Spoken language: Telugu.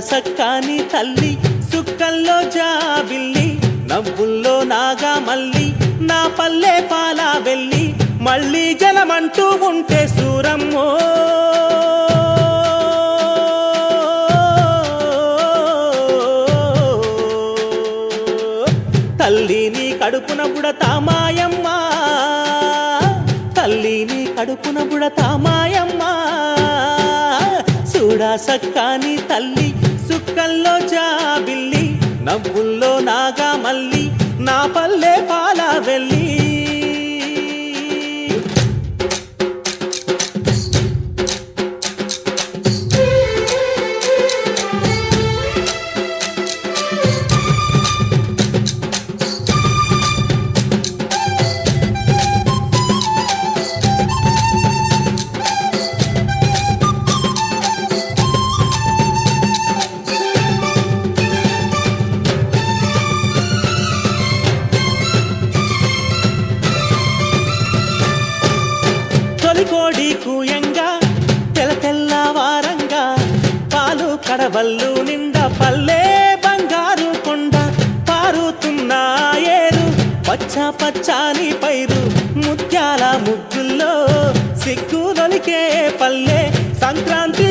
సక్కాని తల్లి సుక్కల్లో జాబిల్లి నవ్వుల్లో నాగా మల్లి నా పల్లె పాలా వెళ్ళి మళ్ళీ జలమంటూ ఉంటే సూరమ్మో తల్లిని కడుపున బుడతా మాయమ్మ తల్లిని కడుపున బుడతా మాయమ్మ చూడా సక్కాని తల్లి సుక్కల్లో జాబిల్లి నవ్వుల్లో నాగా మల్లి నా పల్లె పాలా వెళ్ళి కోడి కూయంగా తెల్ల తెల్లవారంగా పాలు కడవల్లు నిండా పల్లె బంగారు కొండ పారుతున్న ఏరు పచ్చ పచ్చాని పైరు ముత్యాల ముగ్గుల్లో సిగ్గులొలికే పల్లె సంక్రాంతి